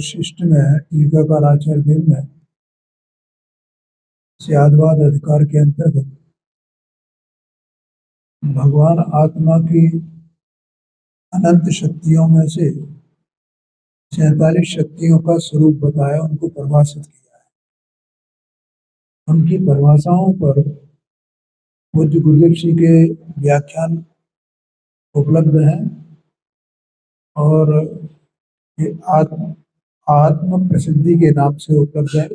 शिष्ट में टीकाकार आचार्य देव में स्यादवाद अधिकार के अंतर्गत भगवान आत्मा की अनंत शक्तियों में से 47 शक्तियों का स्वरूप बताया, उनको परिभाषित किया है। उनकी परिभाषाओं पर पूज्य गुरुदेव जी के व्याख्यान उपलब्ध हैं और ये आत्म प्रसिद्धि के नाम से उपलब्ध है।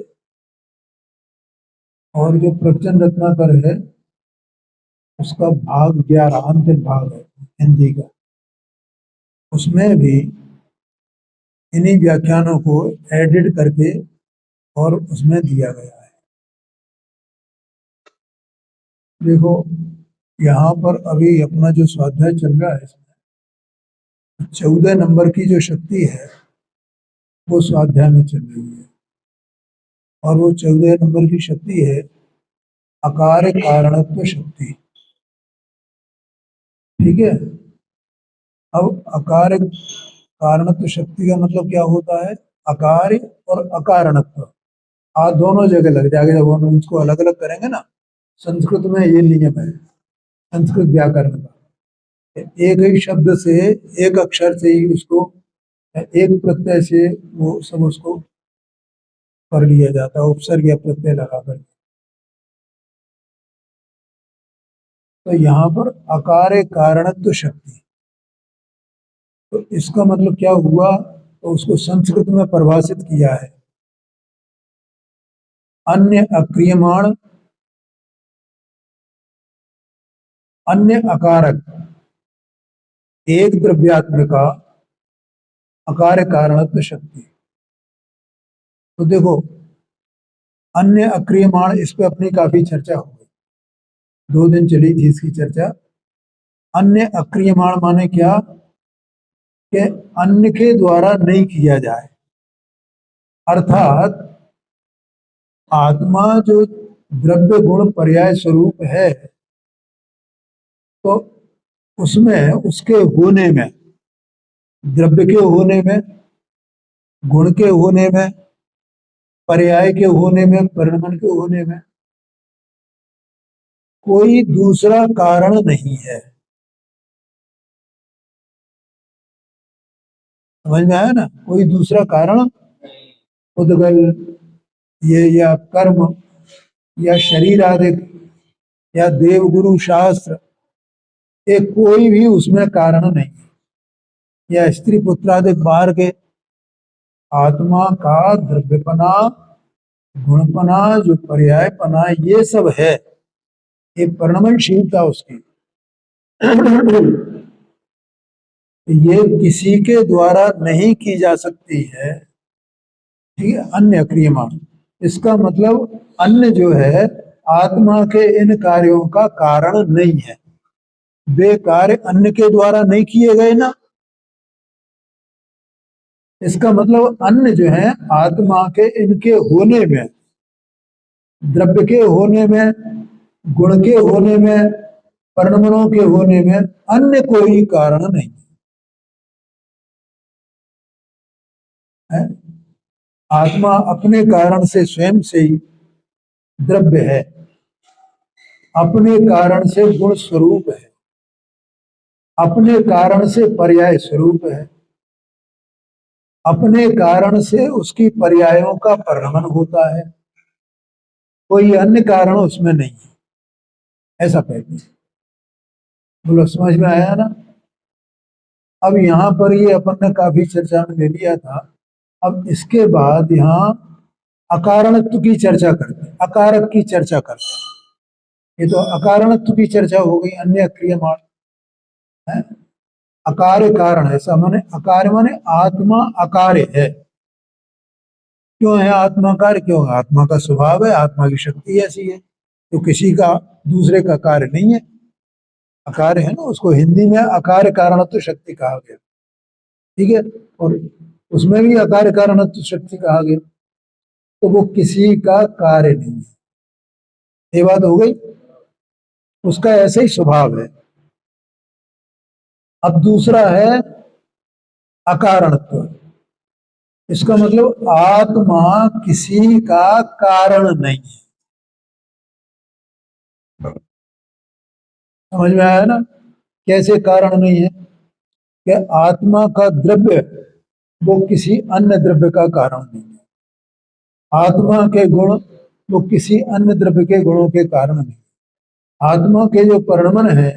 और जो प्रवचन रत्नाकर है उसका भाग 11 अंतिम भाग है हिंदी का, उसमें भी इन्हीं व्याख्यानों को एडिट करके और उसमें दिया गया है। देखो यहाँ पर अभी अपना जो स्वाध्याय चल रहा है इसमें 14 नंबर की जो शक्ति है वो स्वाध्याय में चल रही है और वो 14 नंबर की शक्ति है अकार कारणत्व शक्ति। ठीक है, अब अकार कारणत्व शक्ति का मतलब क्या होता है? अकार और अकारणत्व दोनों जगह लग जाएगा। जब हम उसको अलग अलग करेंगे ना, संस्कृत में ये नियम है संस्कृत व्याकरण का, एक ही शब्द से एक अक्षर से ही उसको एक प्रत्यय से वो सब उसको कर लिया जाता है, उपसर्ग या प्रत्यय लगाकर। तो यहाँ पर अकार कारणत्व शक्ति, तो इसका मतलब क्या हुआ? तो उसको संस्कृत में परिभाषित किया है अन्य अक्रियमाण अन्य अकारक एक द्रव्यात्मिका अकार कारणत्व शक्ति। तो देखो अन्य अक्रियमाण, इस पे अपनी काफी चर्चा हो गई, 2 दिन चली थी इसकी चर्चा। अन्य अक्रियमाण माने क्या? कि अन्य के द्वारा नहीं किया जाए, अर्थात आत्मा जो द्रव्य गुण पर्याय स्वरूप है तो उसमें उसके होने में, द्रव्य के होने में, गुण के होने में, पर्याय के होने में, परिणमन के होने में कोई दूसरा कारण नहीं है। समझ में आया ना? कोई दूसरा कारण, उद्गल ये या कर्म या शरीर आदि या देवगुरु शास्त्र, ये कोई भी उसमें कारण नहीं, या स्त्री पुत्रादि बाहर के, आत्मा का द्रव्यपना, गुणपना, जो पर्यायपना, ये सब है, ये परिणमनशीलता उसकी ये किसी के द्वारा नहीं की जा सकती है। ठीक है, अन्य क्रियमाण, इसका मतलब अन्य जो है आत्मा के इन कार्यों का कारण नहीं है। वे कार्य अन्य के द्वारा नहीं किए गए ना, इसका मतलब अन्य जो है आत्मा के इनके होने में, द्रव्य के होने में, गुण के होने में, परिणमनों के होने में अन्य कोई कारण नहीं है। आत्मा अपने कारण से, स्वयं से ही द्रव्य है, अपने कारण से गुण स्वरूप है, अपने कारण से पर्याय स्वरूप है, अपने कारण से उसकी पर्यायों का परिणमन होता है, कोई अन्य कारण उसमें नहीं है, ऐसा कहते हैं। बोलो समझ में आया ना? अब यहाँ पर ये अपन ने काफी चर्चा में ले लिया था। अब इसके बाद यहाँ अकारणत्व की चर्चा करते हैं, अकारक की चर्चा करते हैं। ये तो अकारणत्व की चर्चा हो गई, अन्य क्रियमाण है। अकार्य कारण, ऐसा माने अकार्य माने आत्मा अकार्य है। क्यों है आत्मा कार्य? क्यों? आत्मा का स्वभाव है, आत्मा की शक्ति ऐसी है, तो किसी का दूसरे का कार्य नहीं है, अकार्य है ना। उसको हिंदी में अकार्य कारणत्व शक्ति कहा गया। ठीक है, और उसमें भी अकार्य कारणत्व शक्ति कहा गया, तो वो किसी का कार्य नहीं है। ये बात हो गई, उसका ऐसा ही स्वभाव है। अब दूसरा है अकारणत्व, इसका मतलब आत्मा किसी का कारण नहीं है। समझ में आया ना? कैसे कारण नहीं है? कि आत्मा का द्रव्य वो किसी अन्य द्रव्य का कारण नहीं है। आत्मा के गुण वो किसी अन्य द्रव्य के गुणों के कारण नहीं। आत्मा के जो परिणमन है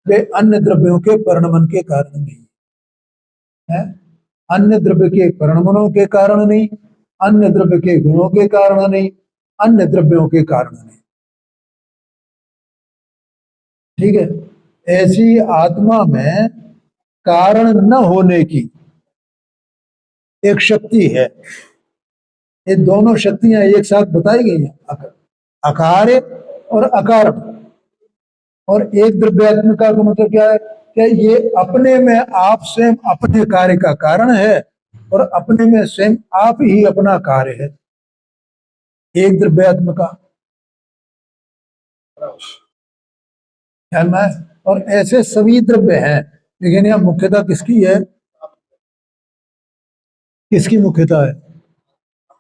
वे अन्य द्रव्यों के परिणमन के कारण नहीं है। अन्य द्रव्य के परिणमनों के कारण नहीं, अन्य द्रव्य के गुणों के कारण नहीं, अन्य द्रव्यों के कारण नहीं। ठीक है? ऐसी आत्मा में कारण न होने की एक शक्ति है। ये दोनों शक्तियां एक साथ बताई गई हैं, अकार्य और अकारण। और एक द्रव्यात्मिका का मतलब क्या है? कि ये अपने में आप स्वयं अपने कार्य का कारण है और अपने में स्वयं आप ही अपना कार्य है। एक द्रव्यात्मिका, ख्याल में है? और ऐसे सभी द्रव्य हैं, लेकिन यह मुख्यता किसकी है? किसकी मुख्यता है?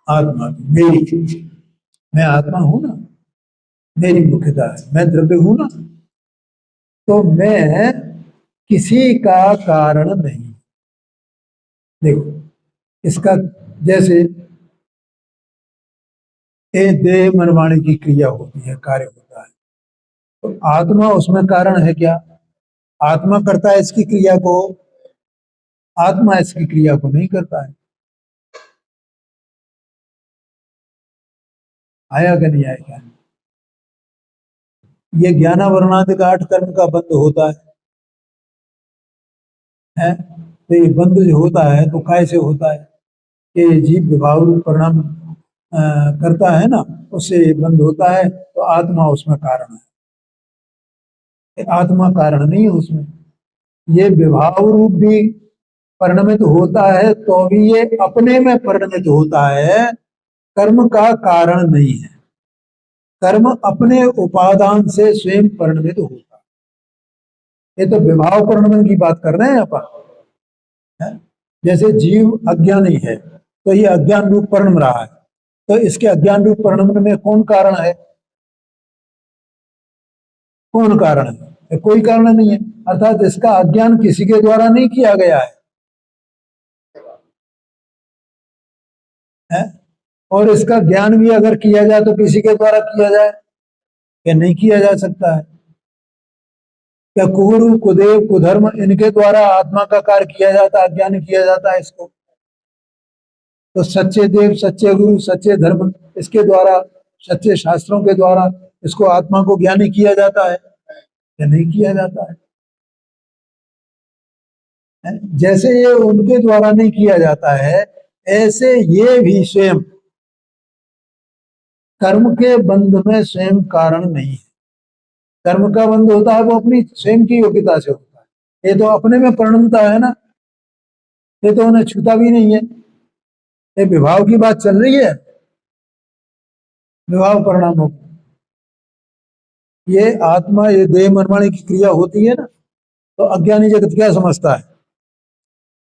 आत्मा की, मेरी। मैं आत्मा हूं ना, मेरी मुख्यता है। मैं द्रव्य हूं ना, तो मैं किसी का कारण नहीं। देखो, इसका जैसे ये देह मनवाणी की क्रिया होती है, कार्य होता है, तो आत्मा उसमें कारण है क्या? आत्मा करता है इसकी क्रिया को? आत्मा इसकी क्रिया को नहीं करता है। आया कि नहीं आया? ये ज्ञानावरणादि का 8 कर्म का बंध होता है। तो ये बंध जो होता है तो कैसे होता है? कि जीव विभाव रूप परिणाम करता है ना, उससे बंध होता है, तो आत्मा उसमें कारण है। आत्मा कारण नहीं है उसमें। ये विभाव रूप भी परिणमित होता है तो भी ये अपने में परिणमित होता है, कर्म का कारण नहीं है। कर्म अपने उपादान से स्वयं परिणमित होता है। ये तो विभाव परिणमन की बात कर रहे हैं अपन, है? जैसे जीव अज्ञानी है तो ये अज्ञान रूप परिणम रहा है, तो इसके अज्ञान रूप परिणमन में कौन कारण है? कौन कारण है? कोई कारण नहीं है। अर्थात इसका अज्ञान किसी के द्वारा नहीं किया गया है? और इसका ज्ञान भी अगर किया जाए तो किसी के द्वारा किया जाए? या नहीं किया जा सकता है? क्या कुगुरु कुदेव कुधर्म इनके द्वारा आत्मा का कार्य किया जाता है, अज्ञान किया जाता है इसको? तो सच्चे देव, सच्चे गुरु, सच्चे धर्म, इसके द्वारा, सच्चे शास्त्रों के द्वारा इसको आत्मा को ज्ञानी किया जाता है या नहीं किया जाता है? जैसे ये उनके द्वारा नहीं किया जाता है, ऐसे ये भी स्वयं कर्म के बंध में स्वयं कारण नहीं है। कर्म का बंध होता है वो अपनी स्वयं की योग्यता से होता है। ये तो अपने में परिणमता है ना, ये तो उन्हें छूता भी नहीं है। ये विभाव की बात चल रही है, विभाव परिणामों की। ये आत्मा, ये देह मनमाने की क्रिया होती है ना, तो अज्ञानी जगत क्या समझता है?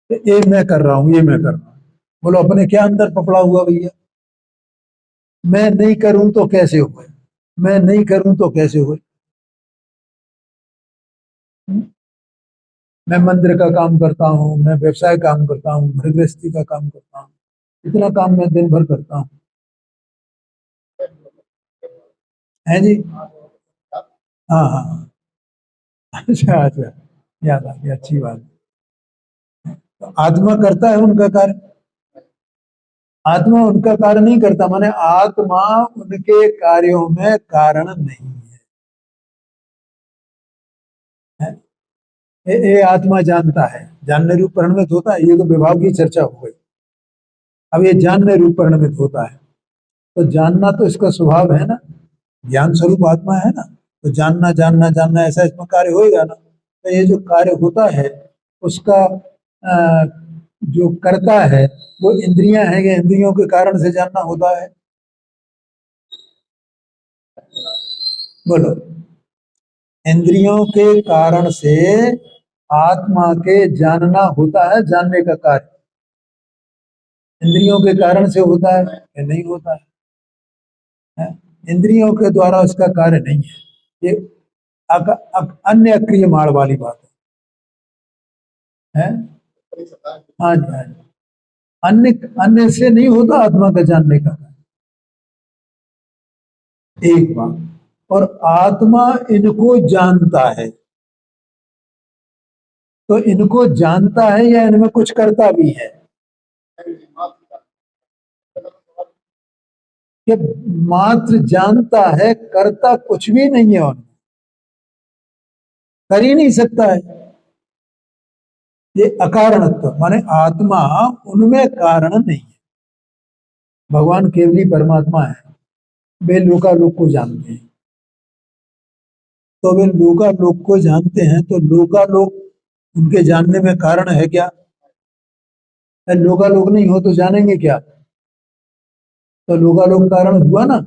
तो ये मैं कर रहा हूं, ये मैं कर रहा हूं। बोलो, अपने क्या अंदर पकड़ा हुआ भैया? मैं नहीं करूं तो कैसे हुए? मैं नहीं करूं तो कैसे हुए? मैं मंदिर का काम करता हूँ, मैं व्यवसाय काम करता हूँ, घर गृहस्थी का काम करता हूँ, इतना काम मैं दिन भर करता हूँ, है जी? हाँ हाँ हाँ। अच्छा अच्छा, याद आ गया, अच्छी बात। तो आत्मा करता है उनका कार्य? आत्मा उनका कार्य नहीं करता, माने आत्मा उनके कार्यों में कारण नहीं है। ये आत्मा जानता है, जानने रूप परिणमित होता है। ये तो विभाव की चर्चा हो गई। अब ये जानने रूप परिणमित होता है, तो जानना तो इसका स्वभाव है ना, ज्ञान स्वरूप आत्मा है ना, तो जानना जानना जानना ऐसा इसमें कार्य होएगा ना। तो ये जो कार्य होता है उसका जो करता है वो इंद्रियां हैं, ये इंद्रियों के कारण से जानना होता है। बोलो, इंद्रियों के कारण से आत्मा के जानना होता है, जानने का कार्य। इंद्रियों के कारण से होता है या नहीं होता है? इंद्रियों के द्वारा उसका कार्य नहीं है। ये अन्य अक्रिय माण वाली बात है। हाँ जी, हाँ जी। अन्य अन्य से नहीं होता आत्मा का जानने का एक बात। और आत्मा इनको जानता है, तो इनको जानता है या इनमें कुछ करता भी है? कि मात्र जानता है, करता कुछ भी नहीं है, उनमें कर ही नहीं सकता है। ये अकारणत्व माने आत्मा उनमें कारण नहीं है। भगवान केवली परमात्मा है, वे लोकालोक को जानते हैं। तो वे लोकालोक को जानते हैं, तो लोकालोक उनके जानने में कारण है क्या? लोकालोक नहीं हो तो जानेंगे क्या? तो लोकालोक कारण हुआ ना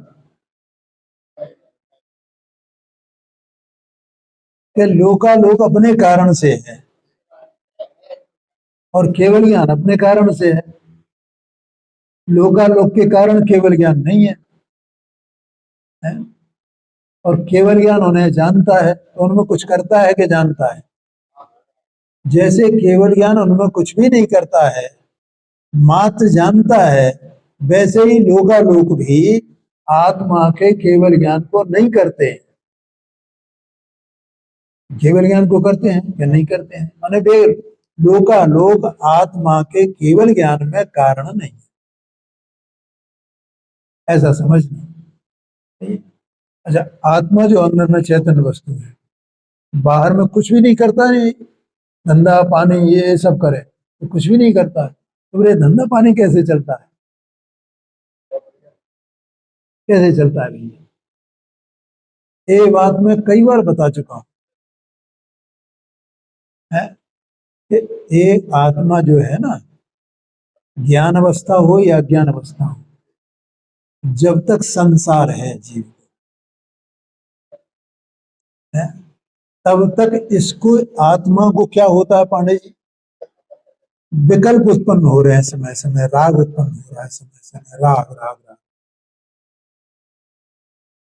कि लोकालोक अपने कारण से है और केवल ज्ञान अपने कारण से है। लोकालोक के कारण केवल ज्ञान नहीं है, है? और केवल ज्ञान उन्हें जानता है, तो उनमें कुछ करता है कि जानता है? जैसे केवल ज्ञान उनमें कुछ भी नहीं करता है, मात्र जानता है, वैसे ही लोकालोक भी आत्मा के केवल ज्ञान को नहीं करते। केवल ज्ञान को करते हैं या नहीं करते हैं? माने वे लोकालोक आत्मा के केवल ज्ञान में कारण नहीं, ऐसा समझना। अच्छा, आत्मा जो अंदर में चैतन्य वस्तु है, बाहर में कुछ भी नहीं करता है, धंधा पानी ये सब करे तो कुछ भी नहीं करता है, तो मेरे धंधा पानी कैसे चलता है? कैसे चलता है भैया? ये बात मैं कई बार बता चुका हूं है कि एक आत्मा जो है ना, ज्ञान अवस्था हो या अज्ञान अवस्था हो, जब तक संसार है जीव है, तब तक इसको आत्मा को क्या होता है पांडे जी? विकल्प उत्पन्न हो रहे हैं, समय समय राग उत्पन्न हो रहा है, समय समय राग राग राग।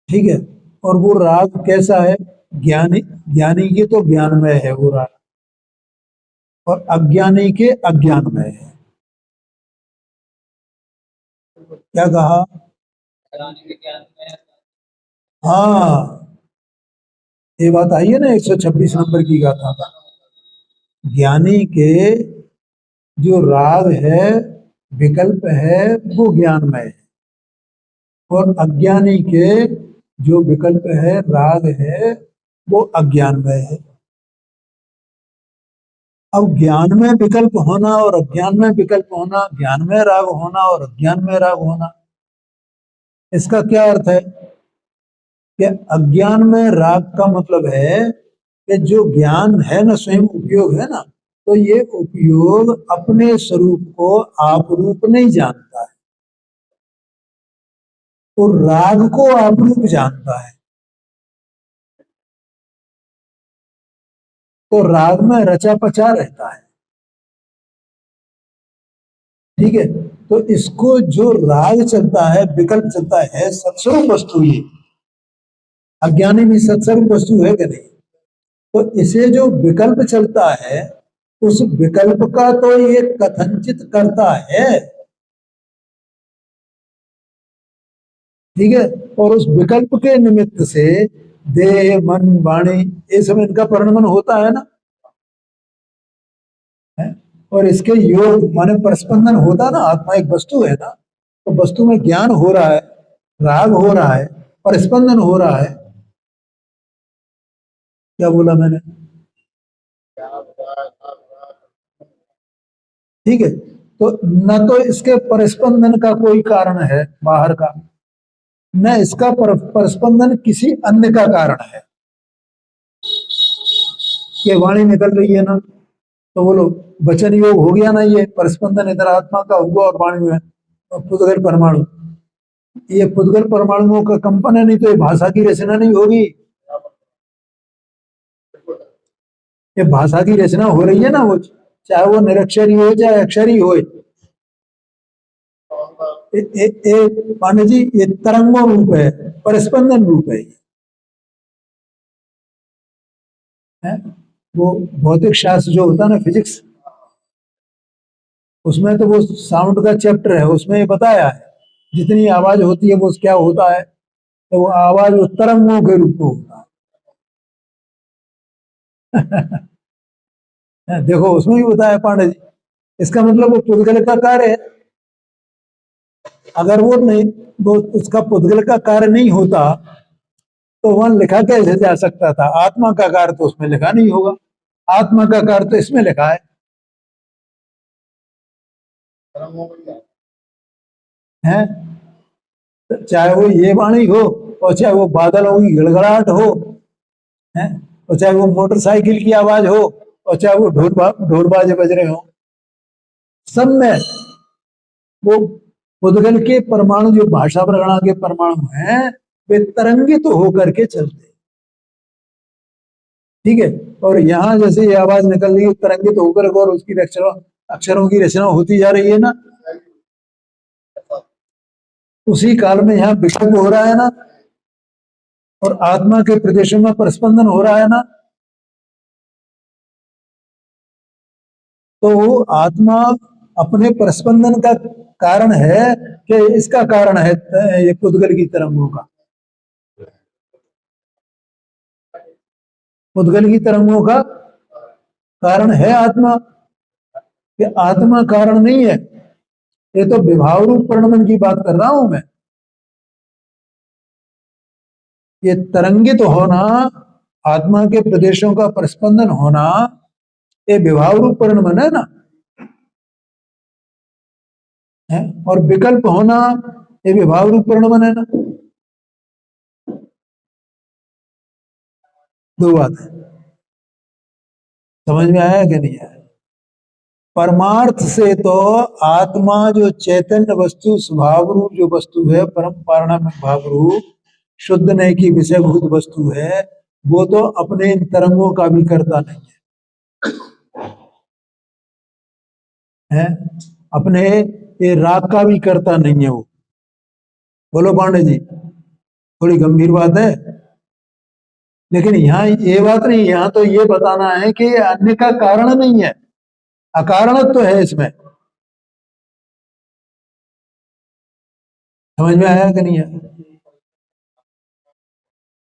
ठीक है? और वो राग कैसा है? ज्ञानी ज्ञानी के तो ज्ञानमय है वो राग, और अज्ञानी के अज्ञानमय है। क्या कहा? हाँ, ये बात आई है ना 126 नंबर की गाथा का। ज्ञानी के जो राग है, विकल्प है, वो ज्ञानमय है, और अज्ञानी के जो विकल्प है, राग है, वो अज्ञानमय है। अब ज्ञान में विकल्प होना और अज्ञान में विकल्प होना, ज्ञान में राग होना और अज्ञान में राग होना, इसका क्या अर्थ है? कि अज्ञान में राग का मतलब है कि जो ज्ञान है ना, स्वयं उपयोग है ना, तो ये उपयोग अपने स्वरूप को आप रूप नहीं जानता है, तो राग को आप रूप जानता है। तो राग में रचा पचा रहता है। ठीक है? तो इसको जो राग चलता है, विकल्प चलता है, सत्स्वरूप वस्तु ये, अज्ञानी भी सत्स्वरूप वस्तु है कि नहीं? तो इसे जो विकल्प चलता है, उस विकल्प का तो ये कथनचित करता है। ठीक है? और उस विकल्प के निमित्त से देह मन वाणी ये सब इनका परिणमन होता है ना, है? और इसके योग माने परस्पंदन होता ना, आत्मा एक वस्तु है ना, तो वस्तु में ज्ञान हो रहा है, राग हो रहा है, परस्पंदन हो रहा है। क्या बोला मैंने? ठीक है? तो न तो इसके परस्पंदन का कोई कारण है बाहर का, न इसका परस्पंदन किसी अन्य का कारण है। ये वाणी निकल रही है ना, तो बोलो वचन योग हो गया ना, ये परस्पंदन इधर आत्मा का हुआ और वाणी में पुद्गल परमाणु, ये पुद्गल परमाणुओं का कंपन है, नहीं तो ये भाषा की रचना नहीं होगी। ये भाषा की रचना हो रही है ना, वो चाहे वो निरक्षरी हो चाहे अक्षरी हो, पांडे जी, ये तरंगों रूप है, परिस्पंदन रूप है? वो भौतिक शास्त्र जो होता है ना, फिजिक्स, उसमें तो वो साउंड का चैप्टर है, उसमें ये बताया है जितनी आवाज होती है वो क्या होता है, तो वो आवाज वो तरंगों के रूप में होता है। देखो उसमें भी बताया पांडे जी, इसका मतलब वो पुद्गल का कार्य है। अगर वो नहीं, वो उसका पुद्गल का कार्य नहीं होता तो वहां लिखा कैसे जा सकता था? आत्मा का कार्य तो उसमें लिखा नहीं होगा, आत्मा का कार्य तो इसमें लिखा है? चाहे वो ये वाणी हो, और चाहे वो बादलों की गड़गड़ाहट हो, है, और चाहे वो मोटरसाइकिल की आवाज हो, और चाहे वो ढोल बाजे बज रहे हो, सब में वो पुद्गल के परमाणु, जो भाषा प्रगणा के परमाणु हैं, वे तरंगित तो होकर के चलते हैं। ठीक है, और यहाँ जैसे ये आवाज निकल रही है तरंगित होकर, और उसकी अक्षरों की रचना होती जा रही है ना, उसी काल में यहाँ विकल्प हो रहा है ना, और आत्मा के प्रदेशों में प्रस्पंदन हो रहा है ना, तो वो आत्मा अपने प्रस्पंदन का कारण है कि इसका कारण है ये पुद्गल की तरंगों का? पुद्गल की तरंगों का कारण है आत्मा, कि आत्मा कारण नहीं है? ये तो विभाव रूप प्रणमन की बात कर रहा हूं मैं। ये तरंगित होना, आत्मा के प्रदेशों का प्रस्पंदन होना, ये विभाव रूप प्रणमन है ना, है? और विकल्प होना, ये विभाव रूप प्रणमन है ना। दो बात है, समझ में आया कि नहीं आया? परमार्थ से तो आत्मा जो चैतन्य वस्तु, स्वभाव रूप जो वस्तु है, परम पारणात्मक भाव रूप शुद्ध नहीं की विषयभूत वस्तु है, वो तो अपने इन तरंगों का भी करता नहीं है, अपने ये राग का भी करता नहीं है वो। बोलो पांडे जी, थोड़ी गंभीर बात है। लेकिन यहाँ ये बात नहीं, यहाँ तो ये बताना है कि ये अन्य का कारण नहीं है, अकारणत्व तो है इसमें। समझ में आया कि नहीं है?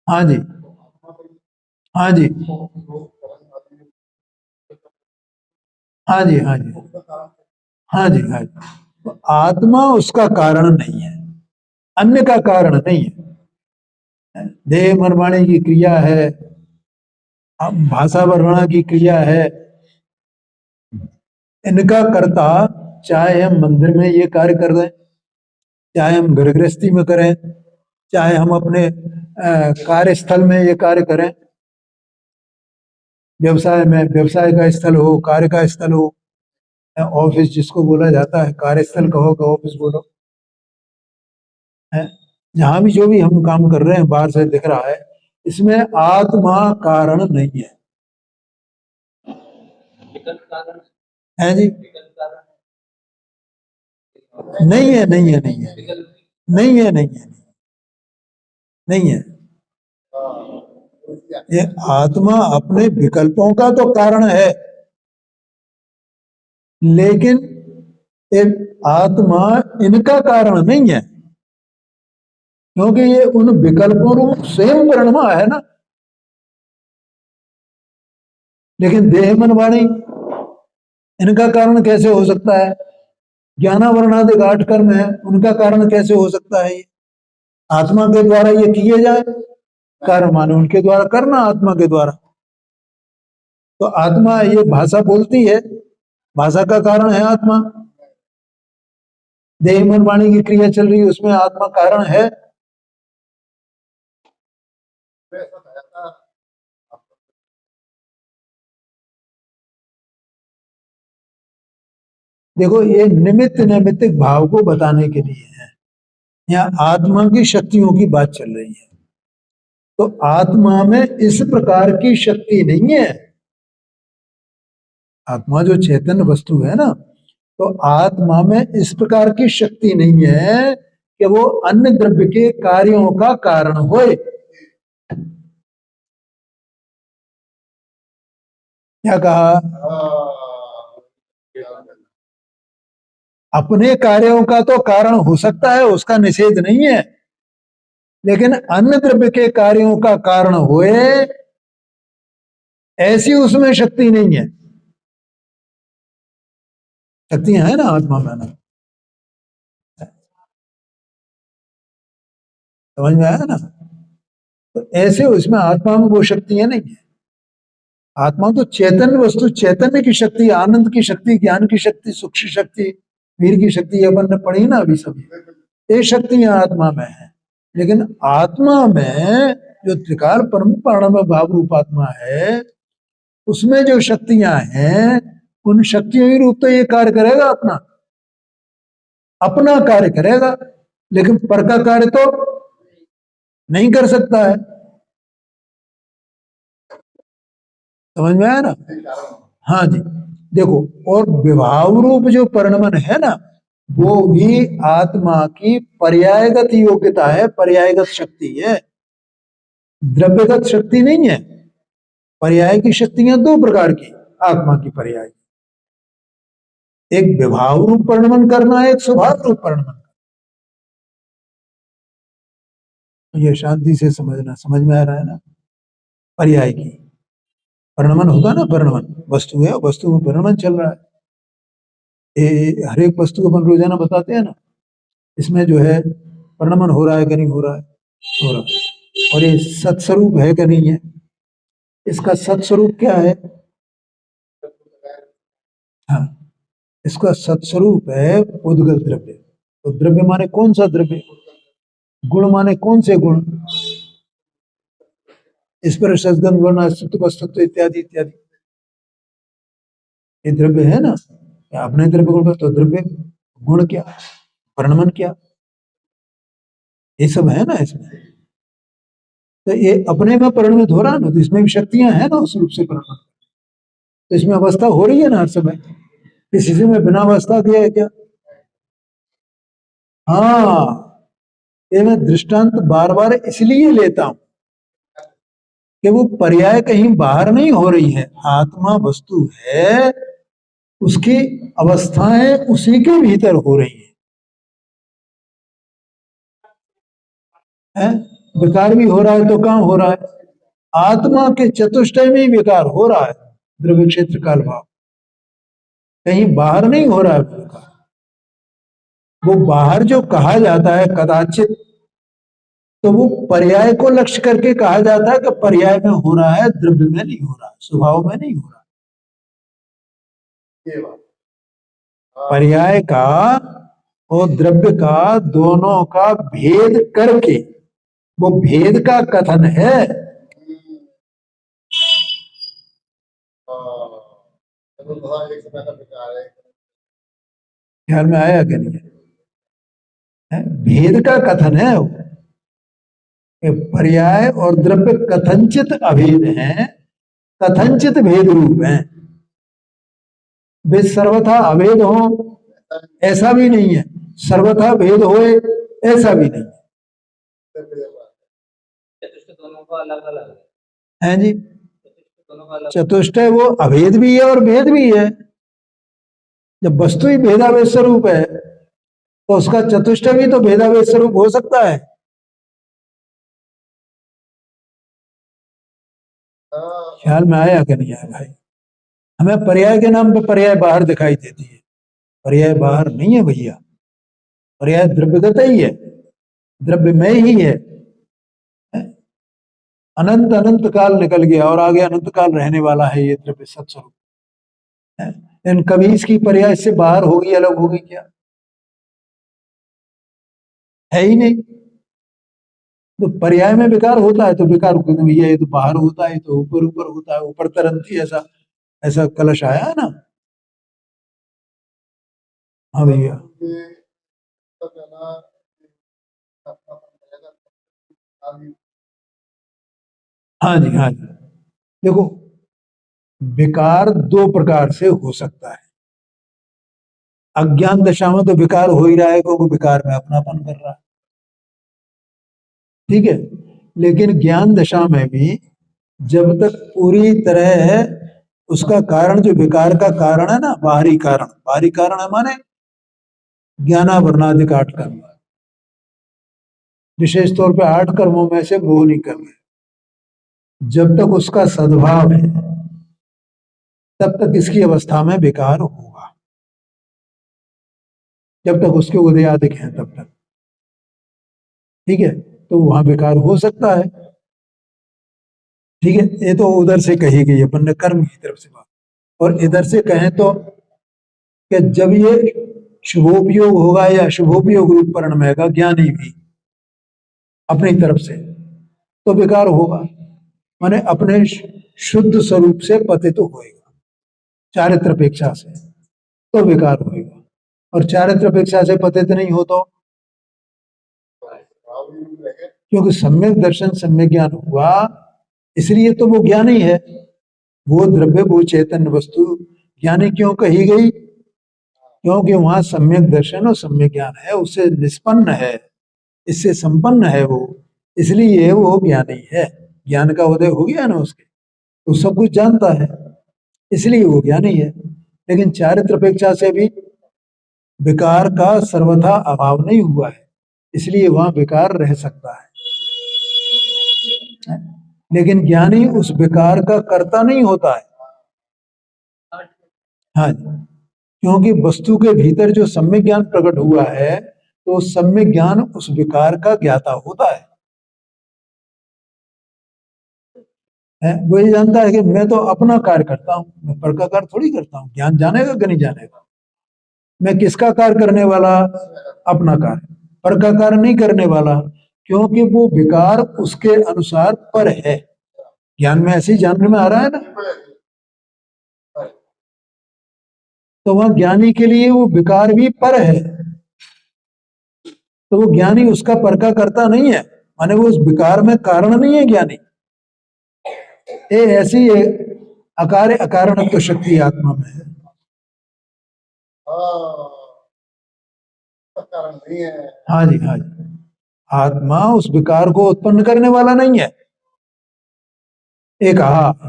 हाँ जी, हाँ जी, हाँ जी, हाँ जी, हाँ जी, हाँ जी। तो आत्मा उसका कारण नहीं है, अन्य का कारण नहीं है। देह मन वाणी की क्रिया है, भाषा वर्णना की क्रिया है, इनका कर्ता, चाहे हम मंदिर में ये कार्य कर रहे हैं, चाहे हम घर गृहस्थी में करें, चाहे हम अपने कार्यस्थल में ये कार्य करें, व्यवसाय में, व्यवसाय का स्थल हो, कार्य का स्थल हो, ऑफिस जिसको बोला जाता है, कार्यस्थल कहो कि ऑफिस बोलो, है, जहां भी जो भी हम काम कर रहे हैं बाहर से दिख रहा है, इसमें आत्मा कारण नहीं है। है जी? नहीं है, नहीं है, नहीं है, नहीं है, नहीं है, नहीं है। ये आत्मा अपने विकल्पों का तो कारण है, लेकिन एक आत्मा इनका कारण नहीं है, क्योंकि ये उन विकल्पों रूप स्वयं परिणमा है ना। लेकिन देह मन वाणी इनका कारण कैसे हो सकता है? ज्ञानावरणादि आठ कर्म है, उनका कारण कैसे हो सकता है? ये आत्मा के द्वारा ये किए जाए, कर्म माने उनके द्वारा करना, आत्मा के द्वारा। तो आत्मा ये भाषा बोलती है, भाषा का कारण है आत्मा। देह मन वाणी की क्रिया चल रही है, उसमें आत्मा कारण है। देखो ये निमित्त नैमित्तिक भाव को बताने के लिए है, यहाँ आत्मा की शक्तियों की बात चल रही है। तो आत्मा में इस प्रकार की शक्ति नहीं है। आत्मा जो चैतन्य वस्तु है ना, तो आत्मा में इस प्रकार की शक्ति नहीं है कि वो अन्य द्रव्य के कार्यों का कारण होए। क्या कहा? अपने कार्यों का तो कारण हो सकता है, उसका निषेध नहीं है, लेकिन अन्य द्रव्य के कार्यों का कारण होए ऐसी उसमें शक्ति नहीं है। शक्तियां है ना आत्मा में ना, समझ में आया ना? तो ऐसे उसमें आत्मा में वो शक्तियां नहीं है। आत्मा तो चैतन्य वस्तु, चैतन्य की शक्ति, आनंद की शक्ति, ज्ञान की शक्ति, सुख की शक्ति, वीर की शक्ति, अपन ने पढ़ी ना अभी सभी, ये शक्तियां आत्मा में है। लेकिन आत्मा में जो त्रिकाल परम प्राणमय भाव रूप आत्मा है, उसमें जो शक्तियां हैं, उन शक्तियों ही रूप तो ये कार्य करेगा, अपना अपना कार्य करेगा, लेकिन पर का कार्य तो नहीं कर सकता है। समझ में आया ना? हाँ जी। देखो, और विभाव रूप जो परिणमन है ना, वो भी आत्मा की पर्यायगत योग्यता है, पर्यायगत शक्ति है, द्रव्यगत शक्ति नहीं है। पर्याय की शक्तियां दो प्रकार की आत्मा की पर्याय, एक विभाव रूप परिणमन करना, एक स्वभाव रूप परिणमन। ये शांति से समझना, समझ में आ रहा है ना? पर्याय की परिणमन होगा ना, परिणमन वस्तु है, वस्तु में परिणमन चल रहा है। हर एक वस्तु को अपन रोजाना बताते हैं ना, इसमें जो है परिणमन हो रहा है कि नहीं हो रहा है? हो रहा है। और ये सत्स्वरूप है कि नहीं है? इसका सत्स्वरूप क्या है? हाँ, इसका सत्स्वरूप है उद्गत द्रव्य। तो द्रव्य माने कौन सा द्रव्य? गुण माने कौन से गुण? स्पर्श सद्गंध वर्ण अस्तित्व वस्तुत्व इत्यादि इत्यादि, ये द्रव्य है ना। अपने द्रव्य गुण, तो द्रव्य गुण क्या, परिणमन क्या, ये सब है ना इसमें। तो ये अपने में परिणमित हो रहा है ना, तो इसमें भी शक्तियां हैं ना उस रूप से परिणमित। तो इसमें अवस्था हो रही है ना हर समय, किसी से में बिना अवस्था दिया है क्या? हाँ, ये मैं दृष्टांत बार बार इसलिए लेता हूं कि वो पर्याय कहीं बाहर नहीं हो रही है, आत्मा वस्तु है, उसकी अवस्थाएं उसी के भीतर हो रही है? विकार भी हो रहा है तो कहां हो रहा है? आत्मा के चतुष्टय में ही विकार हो रहा है, द्रव्य क्षेत्र काल भाव, कहीं बाहर नहीं हो रहा है विकार। वो बाहर जो कहा जाता है कदाचित, तो वो पर्याय को लक्ष्य करके कहा जाता है कि पर्याय में हो रहा है, द्रव्य में नहीं हो रहा, स्वभाव में नहीं हो रहा। पर्याय का और द्रव्य का दोनों का भेद करके, वो भेद का कथन है। ख्याल में आया कि नहीं है? भेद का कथन है वो। पर्याय और द्रव्य कथनचित अभेद हैं, कथनचित भेद रूप हैं। वे सर्वथा अभेद हो ऐसा भी नहीं है, सर्वथा भेद होए ऐसा भी नहीं है जी। चतुष्टय वो अभेद भी है और भेद भी है। जब वस्तु ही भेदाभेद स्वरूप है, तो उसका चतुष्टय भी तो भेदाभेद स्वरूप हो सकता है। ख्याल में आया कि नहीं आया भाई? हमें पर्याय के नाम पे पर्याय बाहर दिखाई देती है, पर्याय बाहर नहीं है भैया, पर्याय द्रव्यगत ही है, द्रव्य में ही है। अनंत अनंत काल निकल गया और आगे अनंत काल रहने वाला है ये द्रव्य सत्स्वरूप। इन कभी इसकी पर्याय से बाहर होगी, अलग होगी क्या? है ही नहीं। तो पर्याय में विकार होता है तो विकार भैया ये तो बाहर होता है, तो ऊपर ऊपर होता है, ऊपर तरंती, ऐसा ऐसा कलश आया है ना। हाँ भैया। हाँ जी, हाँ जी। देखो, विकार दो प्रकार से हो सकता है। अज्ञान दशा में तो विकार हो ही रहा है, क्योंकि विकार में अपनापन कर रहा है, ठीक है। लेकिन ज्ञान दशा में भी जब तक पूरी तरह उसका कारण, जो विकार का कारण है ना, बाहरी कारण है माने ज्ञानावरणाधिक 8 कर्म, विशेष तौर पे 8 कर्मों में से मोह नहीं कर्म है। जब तक उसका सद्भाव है तब तक इसकी अवस्था में विकार होगा, जब तक उसके उदयादिक हैं तब तक, ठीक है। तो वहां विकार हो सकता है, ठीक है। ये तो उधर से कही गई अपन ने कर्म की तरफ से बात, और इधर से कहें तो कि जब ये शुभोपयोग होगा या अशुभोपयोग रूप परिणमेगा का ज्ञानी भी अपनी तरफ से, तो विकार होगा, माने अपने शुद्ध स्वरूप से पतित तो होएगा, चारित्र अपेक्षा से तो विकार होएगा, और चारित्र अपेक्षा से पतित नहीं हो तो, क्योंकि सम्यक दर्शन सम्यक ज्ञान हुआ, इसलिए तो वो ज्ञान ही है, वो द्रव्य वो चैतन्य वस्तु ज्ञानी क्यों कही गई, क्योंकि वहां सम्यक दर्शन और सम्यक ज्ञान है, उससे निष्पन्न है, इससे संपन्न है वो, इसलिए वो ज्ञानी है। ज्ञान का उदय हो गया ना उसके, तो सब कुछ जानता है, इसलिए वो ज्ञानी है। लेकिन चारित्र अपेक्षा से भी विकार का सर्वथा अभाव नहीं हुआ है, इसलिए वहां विकार रह सकता है। लेकिन ज्ञानी उस विकार का कर्ता नहीं होता है, हाँ जी, क्योंकि वस्तु के भीतर जो सम्यक ज्ञान प्रकट हुआ है, तो सम्यक ज्ञान उस विकार का ज्ञाता होता है। वो ये जानता है कि मैं तो अपना कार्य करता हूँ, मैं पर का कार्य थोड़ी करता हूँ, ज्ञान जानेगा कि नहीं जानेगा। मैं किसका कार्य करने वाला, अपना कार्य, पर का कार्य नहीं करने वाला, क्योंकि वो विकार उसके अनुसार पर है। ज्ञान में ऐसे ही जानने में आ रहा है ना, तो वह ज्ञानी के लिए वो विकार भी पर है, तो वो ज्ञानी उसका पर का करता नहीं है, माने वो उस विकार में कारण नहीं है ज्ञानी। ये ऐसी है अकार्य अकारण तो शक्ति आत्मा में है, हाँ जी हाँ जी। आत्मा उस विकार को उत्पन्न करने वाला नहीं है। एक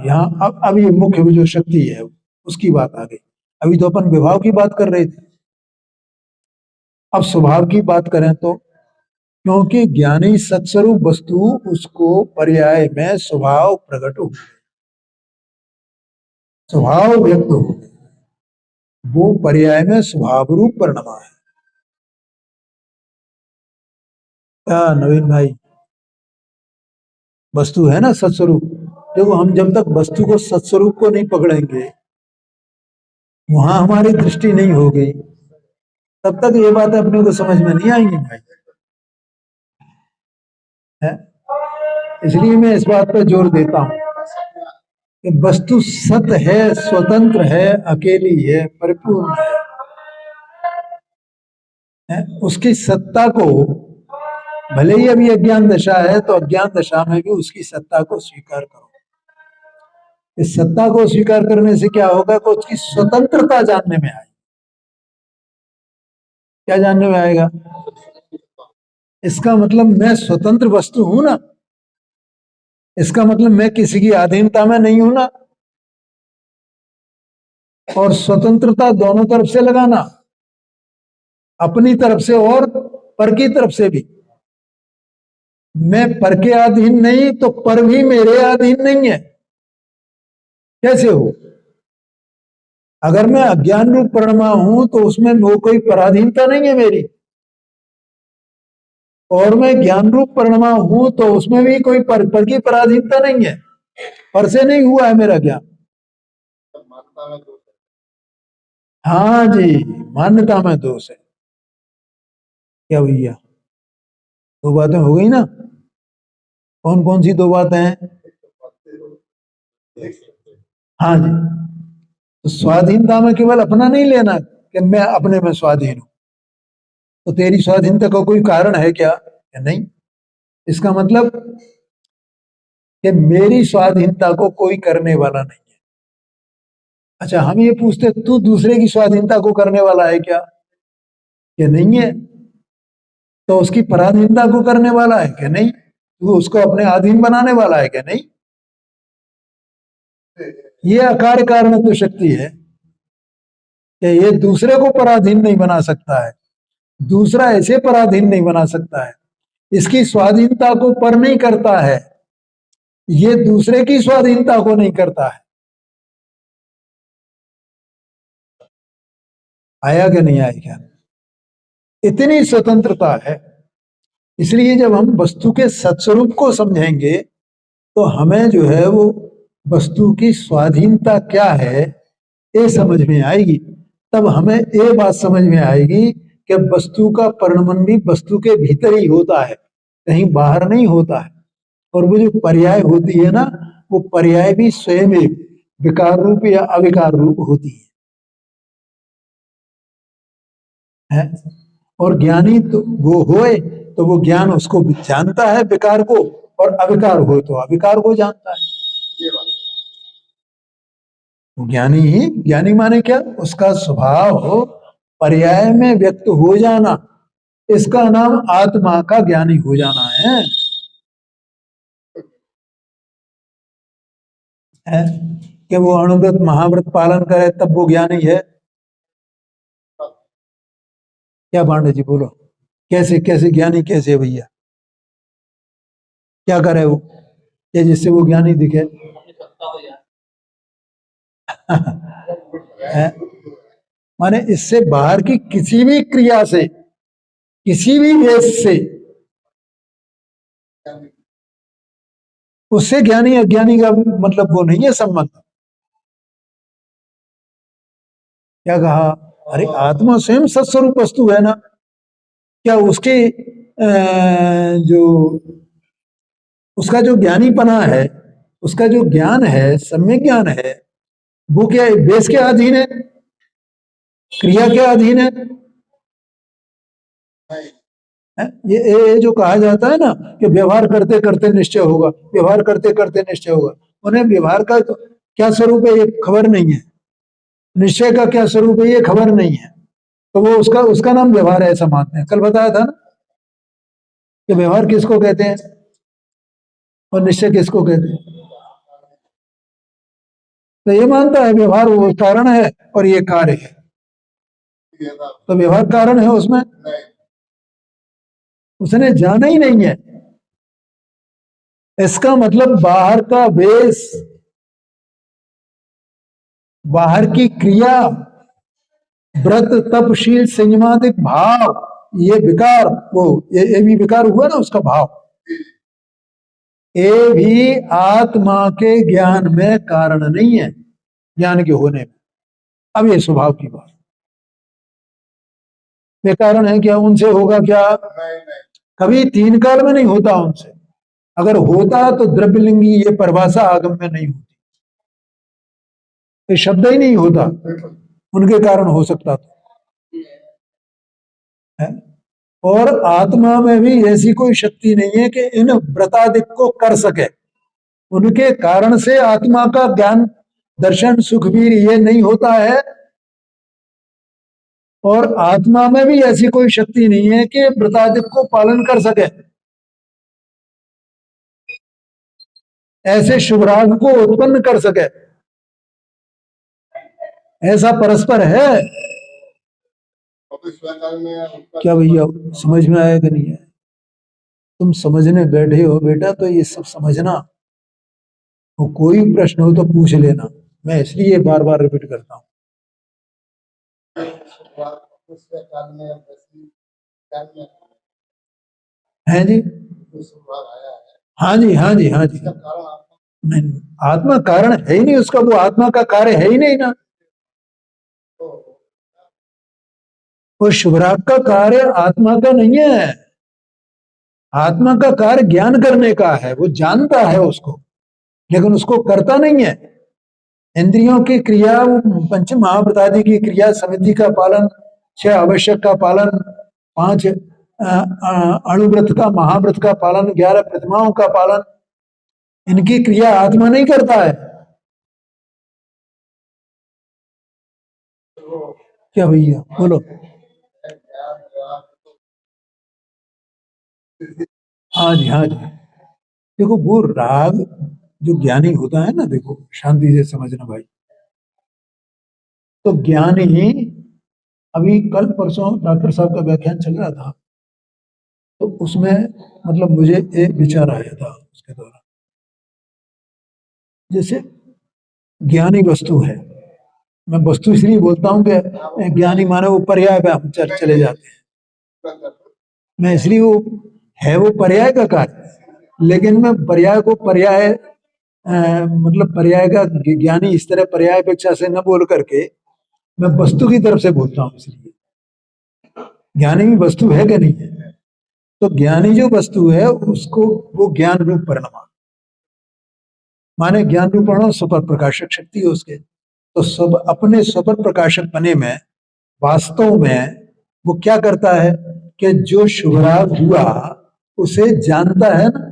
यहाँ अब ये मुख्य जो शक्ति है उसकी बात आ गई। अभी तो अपन विभाव की बात कर रहे थे, अब स्वभाव की बात करें तो, क्योंकि ज्ञानी सत्स्वरूप वस्तु उसको पर्याय में स्वभाव प्रकट हो, स्वभाव व्यक्त हो, वो पर्याय में स्वभाव रूप परिणमा है। क्या नवीन भाई, वस्तु है ना सत्स्वरूप, देखो हम जब तक वस्तु को सत्स्वरूप को नहीं पकड़ेंगे, वहां हमारी दृष्टि नहीं हो गई, तब तक ये बात अपने को समझ में नहीं आएंगी भाई, है। इसलिए मैं इस बात पर जोर देता हूं कि वस्तु सत है, स्वतंत्र है, अकेली है, परिपूर्ण है। उसकी सत्ता को, भले ही अभी अज्ञान दशा है, तो अज्ञान दशा में भी उसकी सत्ता को स्वीकार करो। इस सत्ता को स्वीकार करने से क्या होगा कि उसकी स्वतंत्रता जानने में आएगी। क्या जानने में आएगा, इसका मतलब मैं स्वतंत्र वस्तु हूं ना, इसका मतलब मैं किसी की अधीनता में नहीं हूं ना। और स्वतंत्रता दोनों तरफ से लगाना, अपनी तरफ से और पर की तरफ से भी। मैं पर के अधीन नहीं तो पर भी मेरे अधीन नहीं है, कैसे हो। अगर मैं अज्ञान रूप परिणमा हूं तो उसमें वो कोई पराधीनता नहीं है मेरी, और मैं ज्ञान रूप परिणमा हूं तो उसमें भी कोई पर की पराधीनता नहीं है, पर से नहीं हुआ है मेरा ज्ञान। हाँ जी, मान्यता में दोष है। क्या भैया, दो बातें हो गई ना, कौन कौन सी दो बातें हैं। हाँ जी, तो स्वाधीनता में केवल अपना नहीं लेना कि मैं अपने में स्वाधीन हूं, तो तेरी स्वाधीनता का कोई कारण है क्या, या नहीं। इसका मतलब कि मेरी स्वाधीनता को कोई करने वाला नहीं है। अच्छा, हम ये पूछते तू दूसरे की स्वाधीनता को करने वाला है क्या, कि नहीं है? तो उसकी पराधीनता को करने वाला है कि नहीं? वो उसको अपने अधीन बनाने वाला है कि नहीं? ये अकार्य कारणत्व शक्ति है कि ये दूसरे को पराधीन नहीं बना सकता है, दूसरा ऐसे पराधीन नहीं बना सकता है, इसकी स्वाधीनता को पर नहीं करता है, ये दूसरे की स्वाधीनता को नहीं करता है। आया कि नहीं आया? क्या इतनी स्वतंत्रता है। इसलिए जब हम वस्तु के सत्स्वरूप को समझेंगे तो हमें जो है वो वस्तु की स्वाधीनता क्या है ये समझ में आएगी। तब हमें ये बात समझ में आएगी कि वस्तु का परिणमन भी वस्तु के भीतर ही होता है, कहीं बाहर नहीं होता है। और वो जो पर्याय होती है ना, वो पर्याय भी स्वयं एक विकार रूप या अविकार रूप होती है? और ज्ञानी तो वो होए तो वो ज्ञान उसको जानता है विकार को, और अविकार हो तो अविकार को जानता है। ज्ञानी ही, ज्ञानी माने क्या? उसका स्वभाव पर्याय में व्यक्त हो जाना, इसका नाम आत्मा का ज्ञानी हो जाना है? कि वो अणुव्रत महाव्रत पालन करे तब वो ज्ञानी है? क्या पांडे जी बोलो, कैसे कैसे ज्ञानी कैसे भैया? क्या करे वो ये जिससे वो ज्ञानी दिखे? है? माने इससे बाहर की किसी भी क्रिया से, किसी भी वेश से उससे ज्ञानी अज्ञानी का मतलब वो नहीं है संबंध। क्या कहा? अरे आत्मा स्वयं सत्स्वरूप वस्तु है ना, क्या उसके जो उसका जो ज्ञानीपना है, उसका जो ज्ञान है, सम्यक ज्ञान है, वो क्या वेश के अधीन है, क्रिया के अधीन है? ये जो कहा जाता है ना कि व्यवहार करते करते निश्चय होगा, व्यवहार करते करते निश्चय होगा, उन्हें व्यवहार का तो क्या स्वरूप है ये खबर नहीं है, निश्चय का क्या स्वरूप है ये खबर नहीं है। तो वो उसका उसका नाम व्यवहार है ऐसा मानते हैं। कल बताया था ना कि व्यवहार किसको कहते हैं और निश्चय किसको कहते हैं। तो ये मानता है व्यवहार वो कारण है और ये कार्य है, तो व्यवहार कारण है उसमें, उसने जाना ही नहीं है। इसका मतलब बाहर का वेश, बाहर की क्रिया, व्रत तपशील संयमादिक भाव, ये विकार, वो ये भी विकार हुआ ना उसका भाव, ये भी आत्मा के ज्ञान में कारण नहीं है, ज्ञान के होने में। अब ये स्वभाव की बात, वे कारण है क्या? उनसे होगा क्या? कभी तीन काल में नहीं होता उनसे। अगर होता तो द्रव्यलिंगी ये परिभाषा आगम में नहीं होती, ये शब्द ही नहीं होता, उनके कारण हो सकता था। है? और आत्मा में भी ऐसी कोई शक्ति नहीं है कि इन व्रतादिक को कर सके, उनके कारण से आत्मा का ज्ञान दर्शन सुखवीर ये नहीं होता है। और आत्मा में भी ऐसी कोई शक्ति नहीं है कि व्रतादिक को पालन कर सके, ऐसे शुभराग को उत्पन्न कर सके, ऐसा परस्पर है। क्या भैया समझ में आया कि नहीं है? तुम समझने बैठे हो बेटा तो ये सब समझना, वो कोई प्रश्न हो तो पूछ लेना, मैं इसलिए बार बार रिपीट करता हूँ। है जी? हाँ जी, हाँ जी, हाँ जी। नहीं, आत्मा कारण है ही नहीं उसका, वो आत्मा का कार्य है ही नहीं ना। वो शुभराग का कार्य आत्मा का नहीं है, आत्मा का कार्य ज्ञान करने का है, वो जानता है उसको लेकिन उसको करता नहीं है। इंद्रियों की क्रिया, पंच महाव्रतादि की क्रिया समिति का पालन, 6 आवश्यक का पालन, 5 अणुव्रत का महाव्रत का पालन, 11 प्रतिमाओं का पालन, इनकी क्रिया आत्मा नहीं करता है। क्या भैया बोलो? हाँ जी, हाँ जी। देखो वो राग जो ज्ञानी होता है ना, देखो शांति से समझना भाई। तो ज्ञानी, अभी कल परसों डॉक्टर साहब का व्याख्यान चल रहा था, तो उसमें मतलब मुझे एक विचार आया था उसके द्वारा। जैसे ज्ञानी वस्तु है, मैं वस्तु इसलिए बोलता हूँ कि ज्ञानी माने वो पर्याय पे हम चले जाते हैं। मैं इसलिए वो है, वो पर्याय का कार्य, लेकिन मैं पर्याय को पर्याय मतलब पर्याय का ज्ञानी इस तरह पर्याय अपेक्षा से न बोल करके मैं वस्तु की तरफ से बोलता हूँ। इसलिए ज्ञानी भी वस्तु है कि नहीं है? तो ज्ञानी जो वस्तु है उसको वो ज्ञान रूप परिणाम माने, ज्ञान रूप परिणाम सुपर प्रकाशक शक्ति है उसके। तो सब अपने सुपर प्रकाशक बने में वास्तव में वो क्या करता है कि जो शुभराग हुआ उसे जानता है ना।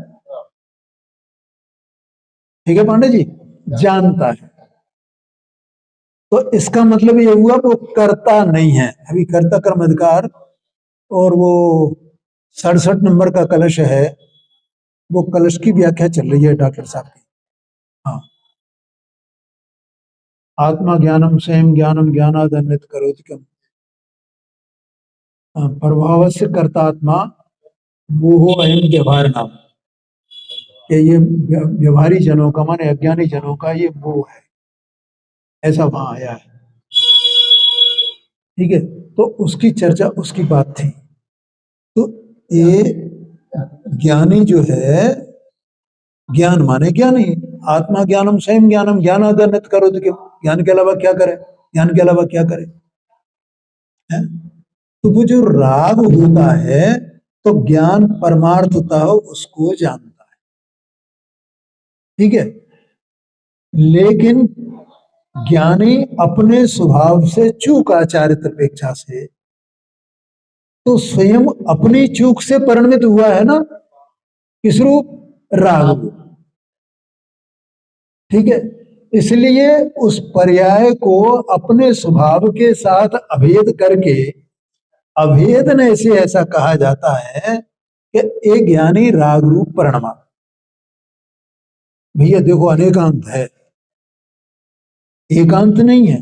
ठीक है पांडे जी, जानता है। तो इसका मतलब ये हुआ वो करता नहीं है। अभी कर्ता कर्म अधिकार और वो 67 नंबर का कलश है, वो कलश की व्याख्या चल रही है डॉक्टर साहब की। हाँ, आत्मा ज्ञानम स्वयं ज्ञानम ज्ञानाद अन्यत करोति कम, प्रभाव से कर्तात्मा मोहो अयम व्यवहार नाम। कि ये व्यवहारी जनों का माने अज्ञानी जनों का ये मोह है, ऐसा वहां आया है। ठीक है, तो उसकी चर्चा उसकी बात थी। तो ये ज्ञानी जो है, ज्ञान माने ज्ञानी, आत्मा ज्ञानम स्वयं ज्ञानम ज्ञानादन्यत करो, तो ज्ञान के अलावा क्या करे, ज्ञान के अलावा क्या करे है? तो वो जो राग होता है, तो ज्ञान परमार्थता उसको जानता है। ठीक है, लेकिन ज्ञानी अपने स्वभाव से चूक आचारित अपेक्षा से, तो स्वयं अपनी चूक से परिणमित हुआ है ना, किस रूप, राग रूप। ठीक है, इसलिए उस पर्याय को अपने स्वभाव के साथ अभेद करके अभेदन से ऐसा कहा जाता है कि एक ज्ञानी राग रूप परिणमा। भैया देखो अनेकांत है, एकांत नहीं है।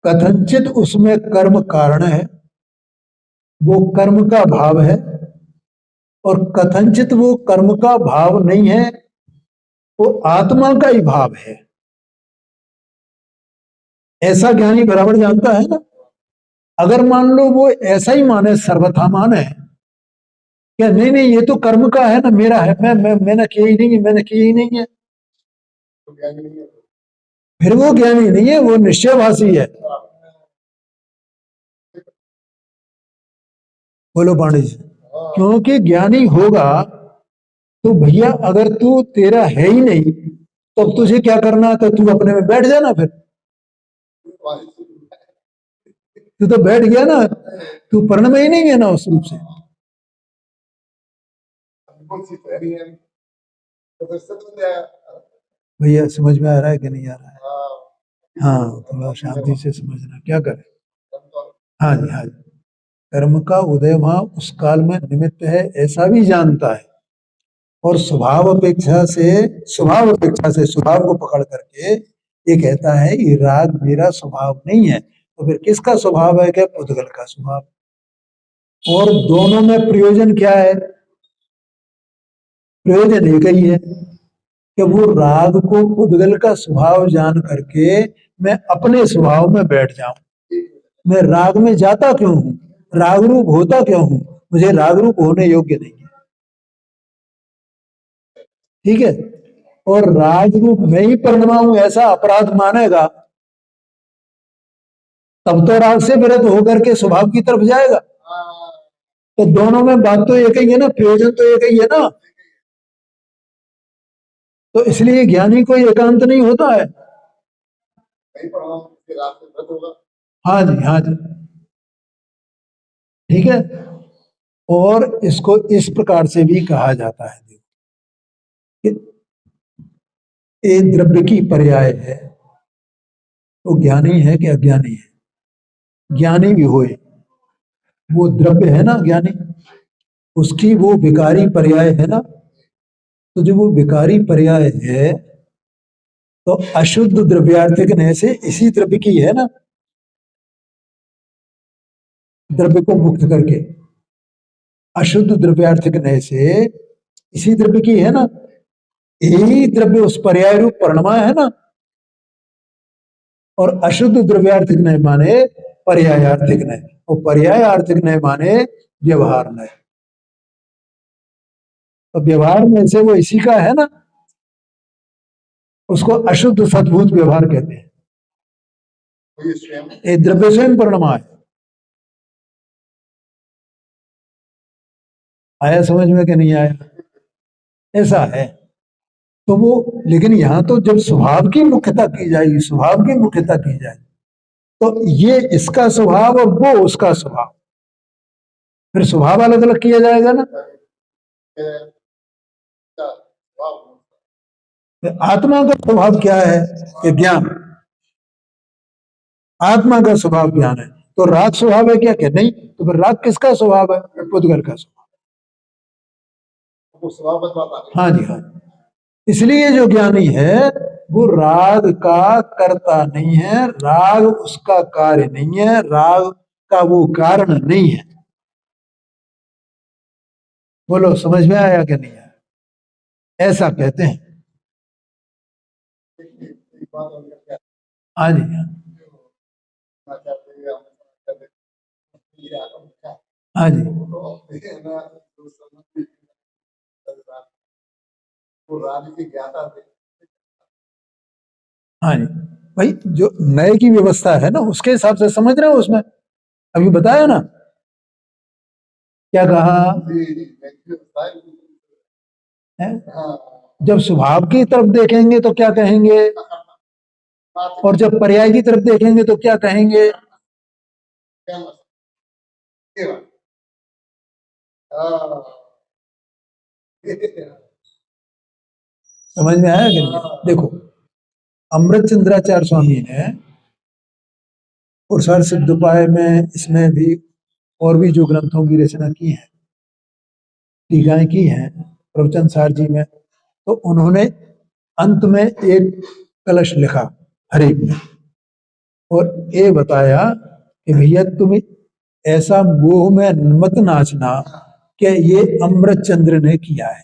कथनचित उसमें कर्म कारण है, वो कर्म का भाव है, और कथनचित वो कर्म का भाव नहीं है, वो आत्मा का ही भाव है। ऐसा ज्ञानी बराबर जानता है ना। अगर मान लो वो ऐसा ही माने, सर्वथा माने क्या नहीं नहीं ये तो कर्म का है ना, मेरा है, मैंने किया ही नहीं है, मैंने किया ही नहीं है, फिर वो ज्ञानी नहीं है, वो निश्चयभाषी है। बोलो पांडे जी, क्योंकि ज्ञानी होगा तो भैया अगर तू तेरा है ही नहीं तो अब तुझे क्या करना है, तो तू अपने में बैठ जाना फिर। तू तो बैठ गया ना, तू पर्ण में ही नहीं है ना उस रूप से। भैया समझ में आ रहा है कि नहीं आ रहा है? हाँ, थोड़ा शांति से समझना, क्या करें। हाँ जी, हाँ जी। कर्म का उदय वहां उस काल में निमित्त है ऐसा भी जानता है, और स्वभाव को पकड़ करके ये कहता है ये राग मेरा स्वभाव नहीं है। तो फिर किसका स्वभाव है? क्या पुद्गल का स्वभाव। और दोनों में प्रयोजन क्या है? प्रयोजन एक ही है कि वो राग को पुद्गल का स्वभाव जान करके मैं अपने स्वभाव में बैठ जाऊं। मैं राग में जाता क्यों हूं, राग रूप होता क्यों हूं, मुझे राग रूप होने योग्य नहीं है। ठीक है, और राग रूप में ही परिणमा हूं ऐसा अपराध मानेगा, तब तो राग से विरत होकर के स्वभाव की तरफ जाएगा। तो दोनों में बात तो एक ही है ना, प्रयोजन तो एक ही है ना। तो इसलिए ज्ञानी कोई एकांत नहीं होता है। हाँ जी, हाँ जी। ठीक है, और इसको इस प्रकार से भी कहा जाता है कि एक द्रव्य की पर्याय है, वो ज्ञानी है कि अज्ञानी है। ज्ञानी भी होए, वो द्रव्य है ना ज्ञानी, उसकी वो विकारी पर्याय है ना, तो जो वो विकारी पर्याय है तो अशुद्ध द्रव्यार्थिक नय से इसी द्रव्य की है ना, द्रव्य को मुक्त करके अशुद्ध द्रव्यार्थिक नय से इसी द्रव्य की है ना, यही द्रव्य उस पर्याय रूप परिणमा है ना। और अशुद्ध द्रव्यार्थिक नय माने पर्यायार्थिक नय, और पर्यायार्थिक नय माने व्यवहार नय। तो व्यवहार में से वो इसी का है ना, उसको अशुद्ध सद्भूत व्यवहार कहते हैं। ये द्रव्य स्वयं परिणमा है। आया समझ में कि नहीं आया? ऐसा है। तो वो, लेकिन यहां तो जब स्वभाव की मुख्यता की जाएगी, स्वभाव की मुख्यता की जाए, तो ये इसका स्वभाव और वो उसका स्वभाव, फिर स्वभाव अलग अलग किया जाएगा ना। आत्मा का स्वभाव क्या है? कि ज्ञान। आत्मा का स्वभाव ज्ञान है, तो राग स्वभाव है क्या? क्या नहीं। तो फिर राग किसका स्वभाव है? पुद्गल का स्वभाव। हाँ जी, हाँ। इसलिए जो ज्ञानी है वो राग का कर्ता नहीं है, राग उसका कार्य नहीं है, राग का वो कारण नहीं है। बोलो समझ में आया कि नहीं आया? ऐसा कहते हैं। हाँ जी, हाँ जी। हाँ जी भाई, जो नए की व्यवस्था है ना उसके हिसाब से समझ रहे हो उसमें। अभी बताया ना, क्या कहा है? जब स्वभाव की तरफ देखेंगे तो क्या कहेंगे, और जब पर्याय की तरफ देखेंगे तो क्या कहेंगे? समझ में आया कि नहीं? देखो, अमृत चंद्राचार्य स्वामी ने पुरुषार्थ सिद्ध उपाय में, इसमें भी और भी जो ग्रंथों की रचना की है, टीकाएं की हैं प्रवचन सार जी में, तो उन्होंने अंत में एक कलश लिखा हर एक में, और ये बताया कि भैया तुम ऐसा मोह में मत नाचना कि ये अमृत चंद्र ने किया है।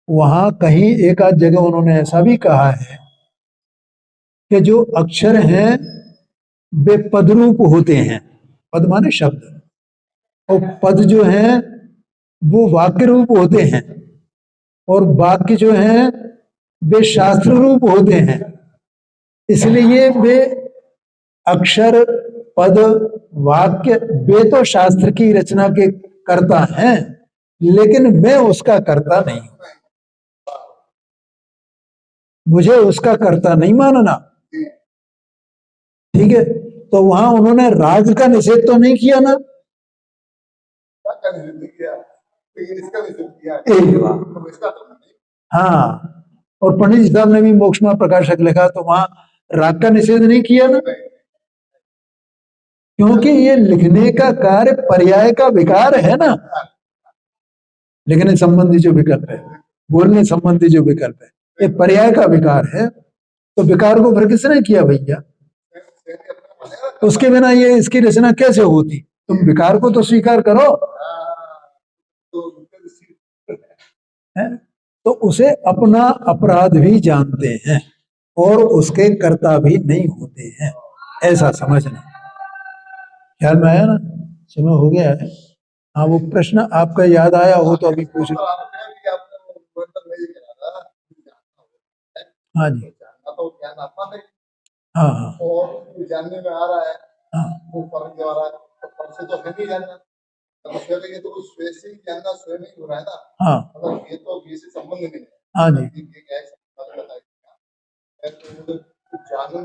वहां कहीं एक आध जगह उन्होंने ऐसा भी कहा है कि जो अक्षर हैं वे पद रूप होते हैं, पद माने शब्द, और पद जो हैं वो वाक्य रूप होते हैं, और वाक्य जो हैं वे शास्त्र रूप होते हैं। इसलिए वे अक्षर, पद, वाक्य, वे तो शास्त्र की रचना के कर्ता हैं, लेकिन मैं उसका कर्ता नहीं हूं। मुझे उसका कर्ता नहीं मानना। ठीक है, तो वहां उन्होंने राग का निषेध तो नहीं किया ना। हाँ, और पंडित जी साहब ने भी मोक्षमा प्रकाशक लिखा, तो वहां राग का निषेध नहीं किया ना, क्योंकि ये लिखने का कार्य पर्याय का विकार है ना। लिखने संबंधी जो विकल्प है, बोलने संबंधी जो विकल्प है, ये पर्याय का विकार है। तो विकार को फिर किसने किया भैया? तो उसके बिना ये इसकी रचना कैसे होती? तुम विकार को तो स्वीकार करो। है? तो उसे अपना अपराध भी जानते हैं और उसके कर्ता भी नहीं होते हैं, ऐसा समझना। ख्याल में आया ना? समय हो गया है। हाँ, वो प्रश्न आपका याद आया हो तो अभी पूछ लो। हाँ जी, हाँ हाँ, और जानने में आ रहा है। हाँ, वो परम द्वारा, तो पर से तो है नहीं जानना, तो स्वयं ये तो स्वयं से ही जानना, स्वयं ही हो रहा है ना। हाँ, मतलब ये तो ये से संबंध नहीं है। हाँ जी, ये क्या है, संबंध बताइए। जानना